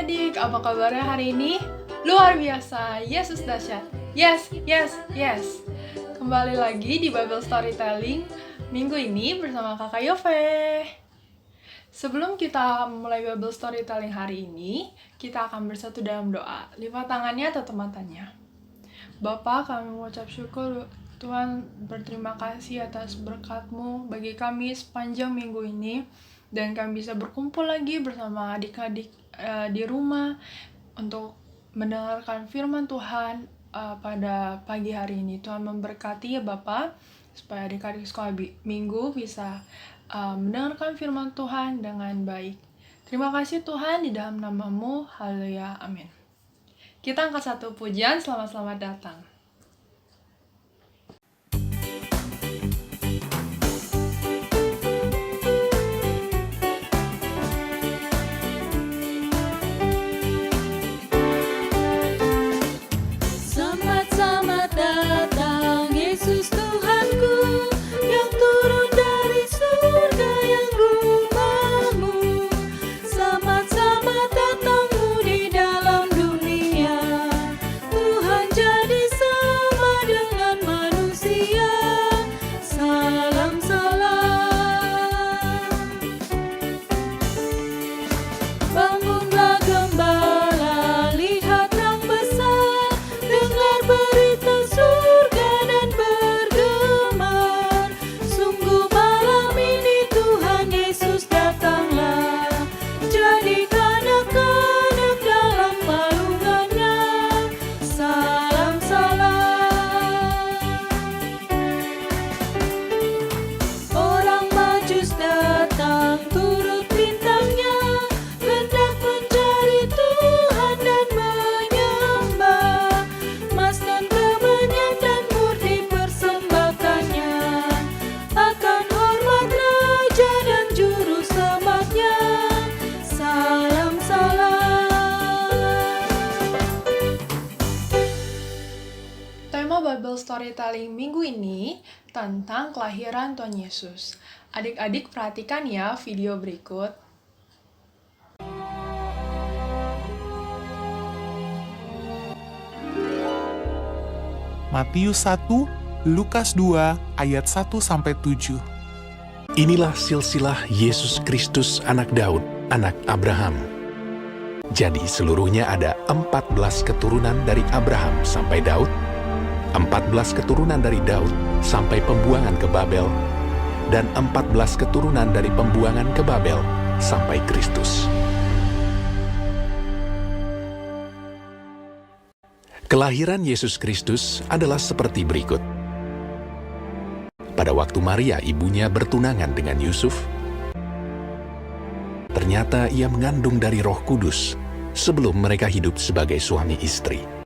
adik-adik, apa kabarnya hari ini? Luar biasa, Yesus dahsyat. Yes, yes, yes. Kembali lagi di Bible Storytelling minggu ini bersama Kakak Yove. Sebelum kita mulai Bible Storytelling hari ini, kita akan bersatu dalam doa. Lipat tangannya, tutup matanya. Bapa, kami mengucap syukur Tuhan, berterima kasih atas berkat-Mu bagi kami sepanjang minggu ini. Dan kami bisa berkumpul lagi bersama adik-adik di rumah untuk mendengarkan firman Tuhan pada pagi hari ini. Tuhan memberkati ya Bapak, supaya adik-adik sekolah minggu bisa mendengarkan firman Tuhan dengan baik. Terima kasih Tuhan, di dalam nama-Mu, haleluya, amin. Kita angkat satu pujian, selamat datang. Bible Storytelling minggu ini tentang kelahiran Tuhan Yesus. Adik-adik perhatikan ya video berikut. Matius 1, Lukas 2, ayat 1-7. Inilah silsilah Yesus Kristus anak Daud, anak Abraham. Jadi seluruhnya ada 14 keturunan dari Abraham sampai Daud, 14 keturunan dari Daud sampai pembuangan ke Babel, dan 14 keturunan dari pembuangan ke Babel sampai Kristus. Kelahiran Yesus Kristus adalah seperti berikut. Pada waktu Maria ibunya bertunangan dengan Yusuf, ternyata ia mengandung dari Roh Kudus sebelum mereka hidup sebagai suami istri.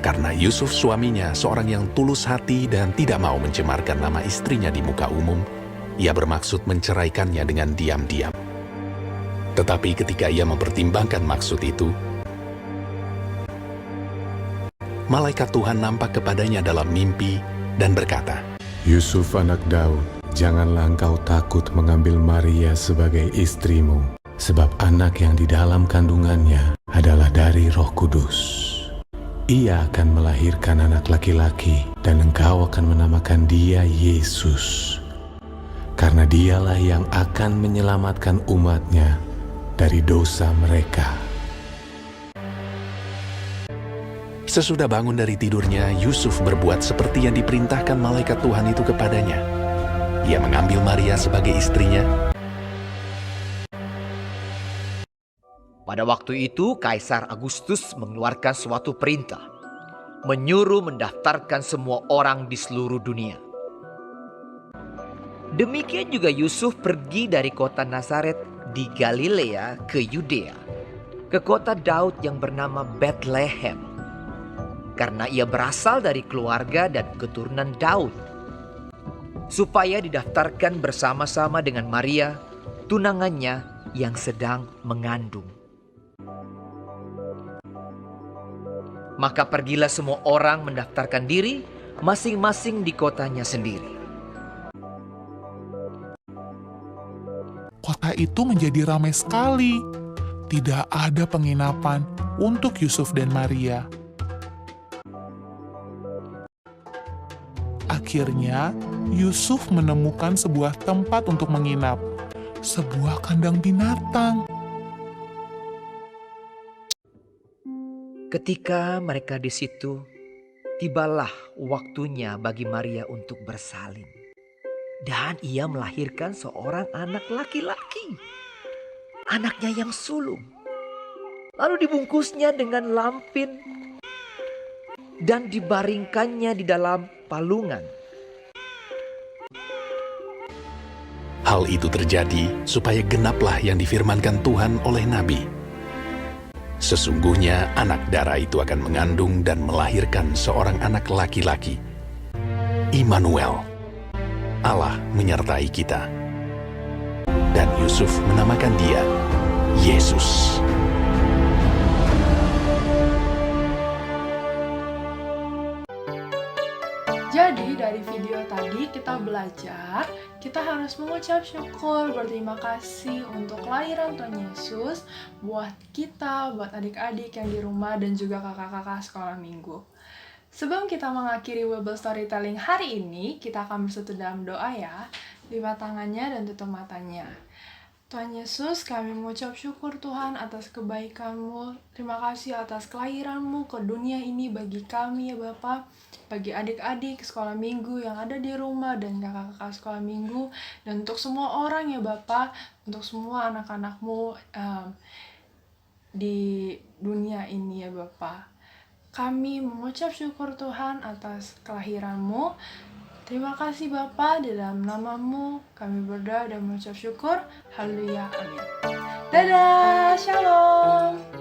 Karena Yusuf suaminya seorang yang tulus hati dan tidak mau mencemarkan nama istrinya di muka umum, ia bermaksud menceraikannya dengan diam-diam. Tetapi ketika ia mempertimbangkan maksud itu, malaikat Tuhan nampak kepadanya dalam mimpi dan berkata, Yusuf anak Daud, janganlah engkau takut mengambil Maria sebagai istrimu, sebab anak yang di dalam kandungannya adalah dari Roh Kudus. Ia akan melahirkan anak laki-laki, dan engkau akan menamakan dia Yesus, karena dialah yang akan menyelamatkan umatnya dari dosa mereka. Sesudah bangun dari tidurnya, Yusuf berbuat seperti yang diperintahkan malaikat Tuhan itu kepadanya. Ia mengambil Maria sebagai istrinya. Pada waktu itu, Kaisar Agustus mengeluarkan suatu perintah, menyuruh mendaftarkan semua orang di seluruh dunia. Demikian juga Yusuf pergi dari kota Nazaret di Galilea ke Yudea, ke kota Daud yang bernama Bethlehem, karena ia berasal dari keluarga dan keturunan Daud, supaya didaftarkan bersama-sama dengan Maria, tunangannya yang sedang mengandung. Maka pergilah semua orang mendaftarkan diri masing-masing di kotanya sendiri. Kota itu menjadi ramai sekali. Tidak ada penginapan untuk Yusuf dan Maria. Akhirnya, Yusuf menemukan sebuah tempat untuk menginap, sebuah kandang binatang. Ketika mereka di situ, tibalah waktunya bagi Maria untuk bersalin. Dan ia melahirkan seorang anak laki-laki. Anaknya yang sulung. Lalu dibungkusnya dengan lampin dan dibaringkannya di dalam palungan. Hal itu terjadi supaya genaplah yang difirmankan Tuhan oleh Nabi. Sesungguhnya anak darah itu akan mengandung dan melahirkan seorang anak laki-laki. Immanuel, Allah menyertai kita. Dan Yusuf menamakan dia Yesus. Jadi dari video tadi kita belajar, kita harus mengucap syukur, berterima kasih untuk kelahiran Tuhan Yesus buat kita, buat adik-adik yang di rumah dan juga kakak-kakak sekolah minggu. Sebelum kita mengakhiri Bible Storytelling hari ini, kita akan bersatu dalam doa ya. Lipat tangannya dan tutup matanya. Tuhan Yesus, kami mengucap syukur Tuhan atas kebaikan-Mu. Terima kasih atas kelahiran-Mu ke dunia ini bagi kami ya Bapa, bagi adik-adik sekolah minggu yang ada di rumah dan kakak-kakak sekolah minggu, dan untuk semua orang ya Bapa, untuk semua anak-anak-Mu di dunia ini ya Bapa. Kami mengucap syukur Tuhan atas kelahiran-Mu. Terima kasih Bapa, di dalam nama-Mu kami berdoa dan mengucap syukur. Haleluya, amin. Dadah, shalom.